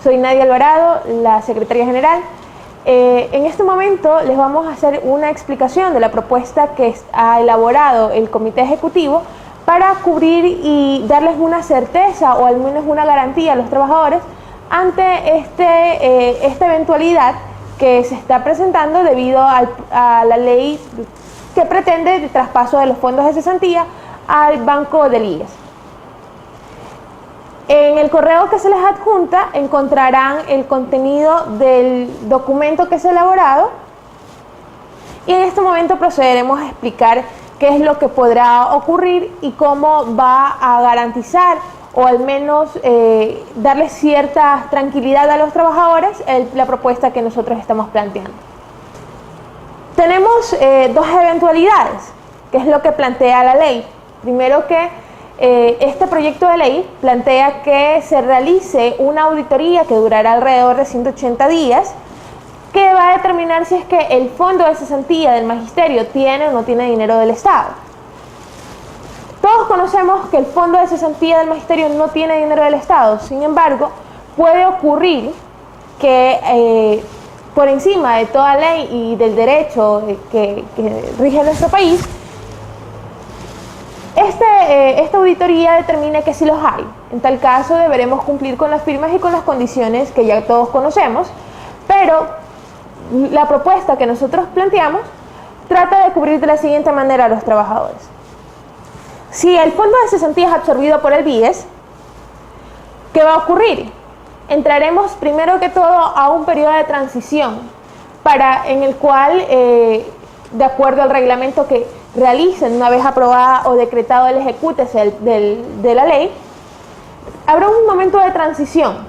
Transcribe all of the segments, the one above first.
Soy Nadia Alvarado, la secretaria general. En este momento les vamos a hacer una explicación de la propuesta que ha elaborado el Comité Ejecutivo para cubrir y darles una certeza o al menos una garantía a los trabajadores ante esta eventualidad que se está presentando debido a la ley que pretende el traspaso de los fondos de cesantía al Banco del IES. En el correo que se les adjunta encontrarán el contenido del documento que se ha elaborado y en este momento procederemos a explicar qué es lo que podrá ocurrir y cómo va a garantizar o al menos darle cierta tranquilidad a los trabajadores la propuesta que nosotros estamos planteando. Tenemos dos eventualidades, que es lo que plantea la ley. Primero que este proyecto de ley plantea que se realice una auditoría que durará alrededor de 180 días, que va a determinar si es que el fondo de cesantía del magisterio tiene o no tiene dinero del Estado. Todos conocemos que el fondo de cesantía del magisterio no tiene dinero del Estado, sin embargo, puede ocurrir que por encima de toda ley y del derecho que rige nuestro país, esta auditoría determina que sí los hay. En tal caso deberemos cumplir con las firmas y con las condiciones que ya todos conocemos, pero la propuesta que nosotros planteamos trata de cubrir de la siguiente manera a los trabajadores. Si el fondo de cesantía es absorbido por el BIES, ¿qué va a ocurrir? Entraremos primero que todo a un periodo de transición en el cual, de acuerdo al reglamento que realicen una vez aprobada o decretado el ejecútese de la ley, habrá un momento de transición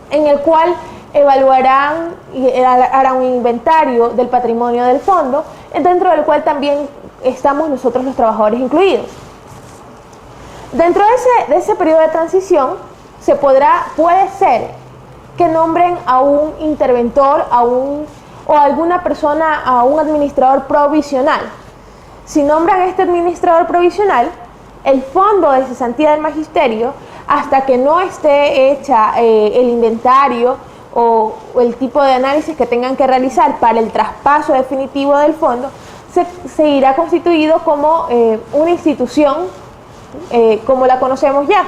en el cual evaluarán y harán un inventario del patrimonio del fondo, dentro del cual también estamos nosotros los trabajadores incluidos. Dentro de ese periodo de transición puede ser que nombren a un interventor o alguna persona, a un administrador provisional. Si nombran a este administrador provisional, el fondo de cesantía del magisterio, hasta que no esté hecha el inventario o el tipo de análisis que tengan que realizar para el traspaso definitivo del fondo, se irá constituido como una institución como la conocemos ya.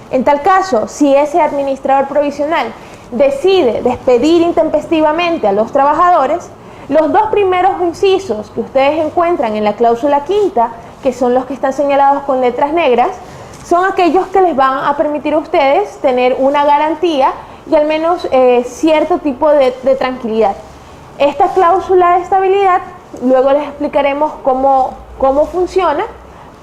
En tal caso, si ese administrador provisional decide despedir intempestivamente a los trabajadores, los dos primeros incisos que ustedes encuentran en la cláusula quinta, que son los que están señalados con letras negras, son aquellos que les van a permitir a ustedes tener una garantía y al menos cierto tipo de tranquilidad. Esta cláusula de estabilidad, luego les explicaremos cómo funciona,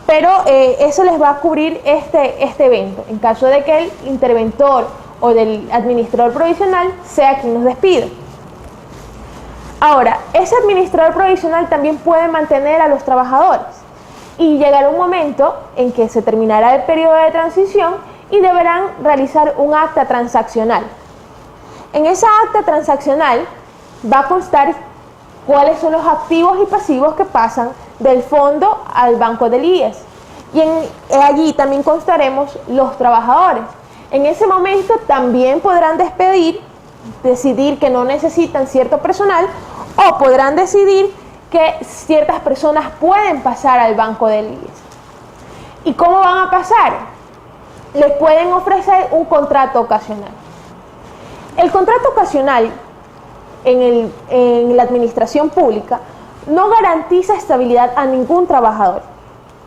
pero eso les va a cubrir este evento, en caso de que el interventor o del administrador provisional sea quien nos despida. Ahora, ese administrador provisional también puede mantener a los trabajadores y llegará un momento en que se terminará el periodo de transición y deberán realizar un acta transaccional. En esa acta transaccional va a constar cuáles son los activos y pasivos que pasan del fondo al Banco del IES. Y allí también constaremos los trabajadores. En ese momento también podrán decidir que no necesitan cierto personal o podrán decidir que ciertas personas pueden pasar al Banco del IES. ¿Y cómo van a pasar? Les pueden ofrecer un contrato ocasional. El contrato ocasional en la administración pública no garantiza estabilidad a ningún trabajador.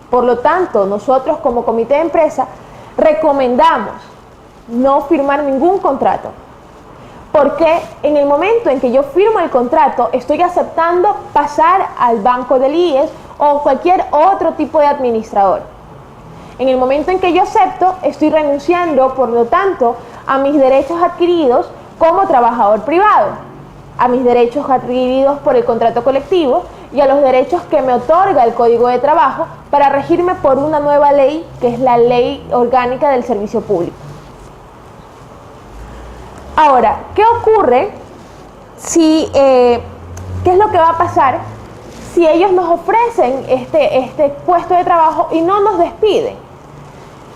Por lo tanto, nosotros como comité de empresa recomendamos no firmar ningún contrato, porque en el momento en que yo firmo el contrato estoy aceptando pasar al Banco del IES o cualquier otro tipo de administrador. En el momento en que yo acepto, estoy renunciando, por lo tanto, a mis derechos adquiridos como trabajador privado, a mis derechos adquiridos por el contrato colectivo y a los derechos que me otorga el Código de Trabajo para regirme por una nueva ley, que es la Ley Orgánica del Servicio Público. Ahora, ¿qué ocurre qué es lo que va a pasar si ellos nos ofrecen este puesto de trabajo y no nos despiden?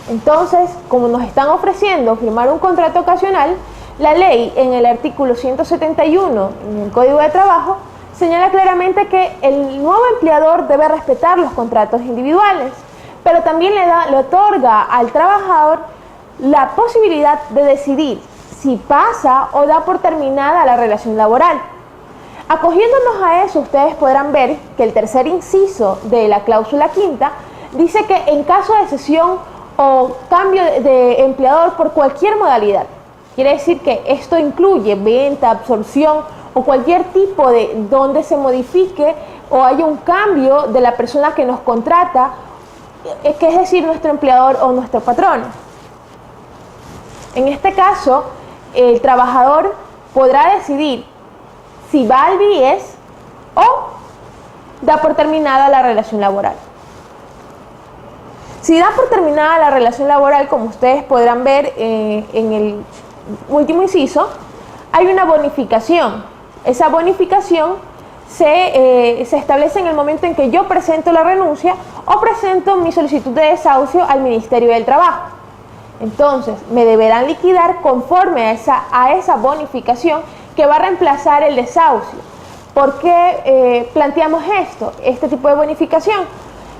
Entonces, como nos están ofreciendo firmar un contrato ocasional, La ley en el artículo 171 en el Código de Trabajo señala claramente que el nuevo empleador debe respetar los contratos individuales, pero también le otorga al trabajador la posibilidad de decidir si pasa o da por terminada la relación laboral. Acogiéndonos a eso, ustedes podrán ver que el tercer inciso de la cláusula quinta dice que en caso de cesión o cambio de empleador por cualquier modalidad, quiere decir que esto incluye venta, absorción o cualquier tipo de donde se modifique o haya un cambio de la persona que nos contrata, que es decir, nuestro empleador o nuestro patrón. En este caso, el trabajador podrá decidir si va al BIES o da por terminada la relación laboral. Si da por terminada la relación laboral, como ustedes podrán ver en el último inciso, hay una bonificación. Esa bonificación se establece en el momento en que yo presento la renuncia o presento mi solicitud de desahucio al Ministerio del Trabajo. Entonces, me deberán liquidar conforme a esa bonificación que va a reemplazar el desahucio. ¿Por qué planteamos este tipo de bonificación?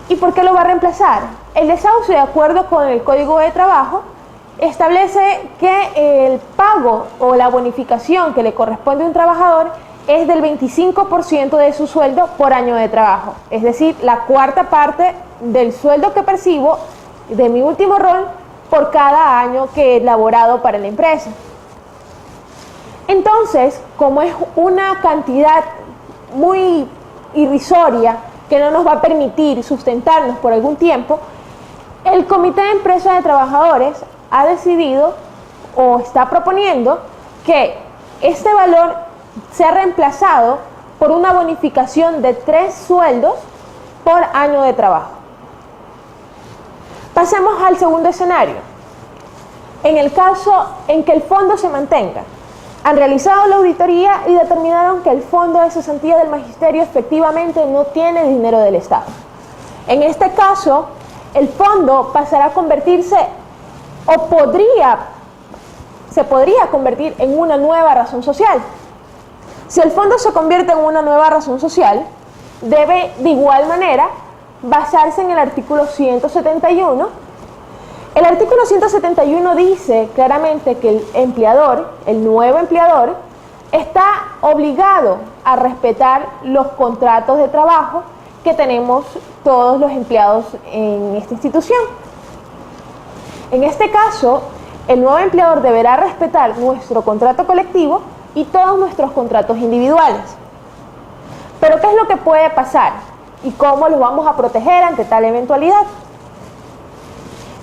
¿Y por qué lo va a reemplazar? El desahucio, de acuerdo con el Código de Trabajo, establece que el pago o la bonificación que le corresponde a un trabajador es del 25% de su sueldo por año de trabajo. Es decir, la cuarta parte del sueldo que percibo de mi último rol por cada año que he laborado para la empresa. Entonces, como es una cantidad muy irrisoria que no nos va a permitir sustentarnos por algún tiempo, el Comité de Empresa de Trabajadores ha decidido o está proponiendo que este valor sea reemplazado por una bonificación de 3 sueldos por año de trabajo. Pasemos al segundo escenario. En el caso en que el fondo se mantenga, han realizado la auditoría y determinaron que el fondo de cesantía del magisterio efectivamente no tiene dinero del Estado. En este caso, el fondo pasará a convertirse se podría convertir en una nueva razón social. Si el fondo se convierte en una nueva razón social, debe de igual manera basarse en el artículo 171. El artículo 171 dice claramente que el empleador, el nuevo empleador, está obligado a respetar los contratos de trabajo que tenemos todos los empleados en esta institución. En este caso, el nuevo empleador deberá respetar nuestro contrato colectivo y todos nuestros contratos individuales. Pero ¿qué es lo que puede pasar? ¿Y cómo los vamos a proteger ante tal eventualidad?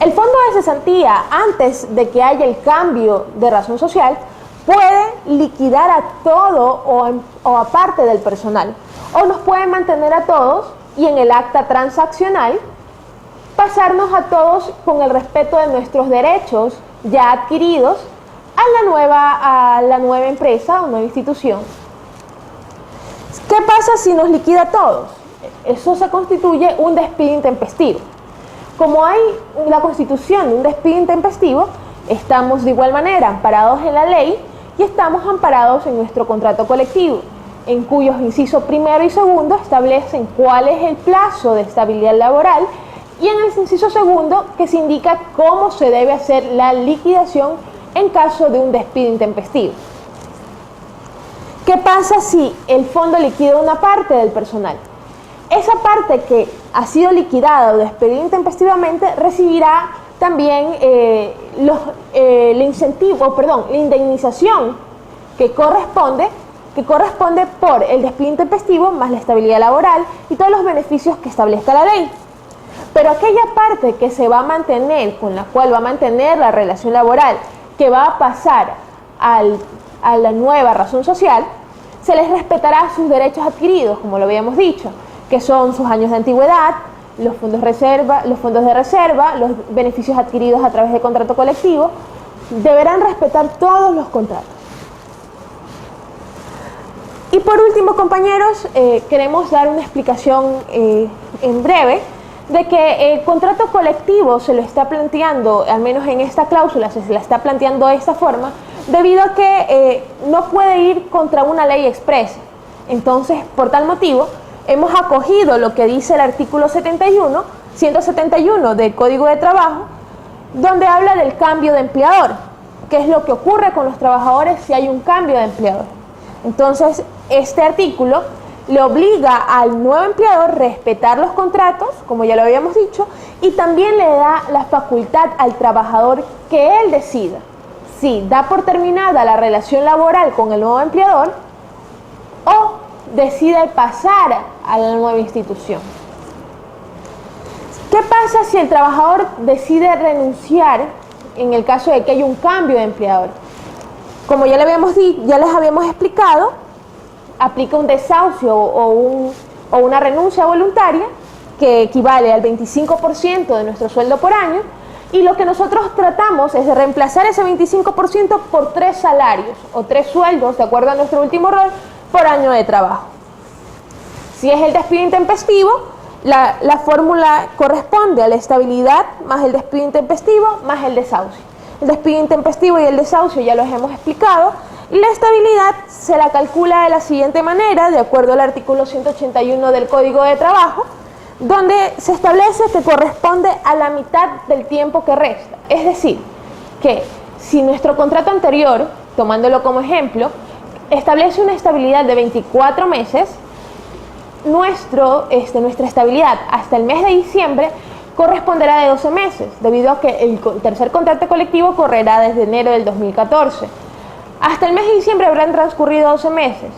El fondo de cesantía, antes de que haya el cambio de razón social, puede liquidar a todo o a parte del personal, o nos puede mantener a todos y en el acta transaccional pasarnos a todos con el respeto de nuestros derechos ya adquiridos a la nueva empresa o nueva institución. ¿Qué pasa si nos liquida a todos? Eso se constituye un despido intempestivo. Como hay la constitución de un despido intempestivo, estamos de igual manera amparados en la ley y estamos amparados en nuestro contrato colectivo, en cuyos incisos primero y segundo establecen cuál es el plazo de estabilidad laboral y en el inciso segundo que se indica cómo se debe hacer la liquidación en caso de un despido intempestivo. ¿Qué pasa si el fondo liquida una parte del personal? Esa parte que ha sido liquidada o despedida intempestivamente recibirá también la indemnización que corresponde por el despido intempestivo más la estabilidad laboral y todos los beneficios que establezca la ley. Pero aquella parte que se va a mantener, con la cual va a mantener la relación laboral, que va a pasar a la nueva razón social, se les respetará sus derechos adquiridos, como lo habíamos dicho, que son sus años de antigüedad, los fondos de reserva, los beneficios adquiridos a través de contrato colectivo. Deberán respetar todos los contratos. Y por último, compañeros, queremos dar una explicación en breve de que el contrato colectivo se lo está planteando, al menos en esta cláusula se la está planteando de esta forma, debido a que no puede ir contra una ley expresa. Entonces, por tal motivo, hemos acogido lo que dice el artículo 171 del Código de Trabajo, donde habla del cambio de empleador, que es lo que ocurre con los trabajadores si hay un cambio de empleador. Entonces, este artículo le obliga al nuevo empleador a respetar los contratos, como ya lo habíamos dicho, y también le da la facultad al trabajador que él decida si da por terminada la relación laboral con el nuevo empleador o decide pasar a la nueva institución. ¿Qué pasa si el trabajador decide renunciar en el caso de que haya un cambio de empleador? Como ya les habíamos explicado, aplica un desahucio o una renuncia voluntaria que equivale al 25% de nuestro sueldo por año, y lo que nosotros tratamos es de reemplazar ese 25% por 3 salarios o 3 sueldos, de acuerdo a nuestro último rol, por año de trabajo. Si es el despido intempestivo, la fórmula corresponde a la estabilidad más el despido intempestivo más el desahucio. El despido intempestivo y el desahucio ya los hemos explicado, y la estabilidad se la calcula de la siguiente manera, de acuerdo al artículo 181 del Código de Trabajo, donde se establece que corresponde a la mitad del tiempo que resta. Es decir, que si nuestro contrato anterior, tomándolo como ejemplo, establece una estabilidad de 24 meses, nuestra estabilidad hasta el mes de diciembre corresponderá de 12 meses, debido a que el tercer contrato colectivo correrá desde enero del 2014. Hasta el mes de diciembre habrán transcurrido 12 meses.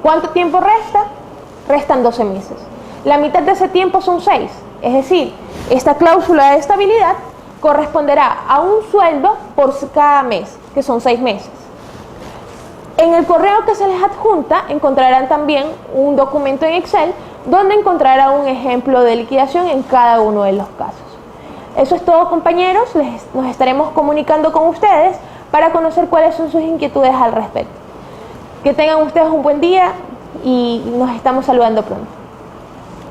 ¿Cuánto tiempo resta? Restan 12 meses. La mitad de ese tiempo son 6, es decir, esta cláusula de estabilidad corresponderá a un sueldo por cada mes, que son 6 meses. En el correo que se les adjunta encontrarán también un documento en Excel donde encontrarán un ejemplo de liquidación en cada uno de los casos. Eso es todo, compañeros. Nos estaremos comunicando con ustedes para conocer cuáles son sus inquietudes al respecto. Que tengan ustedes un buen día y nos estamos saludando pronto.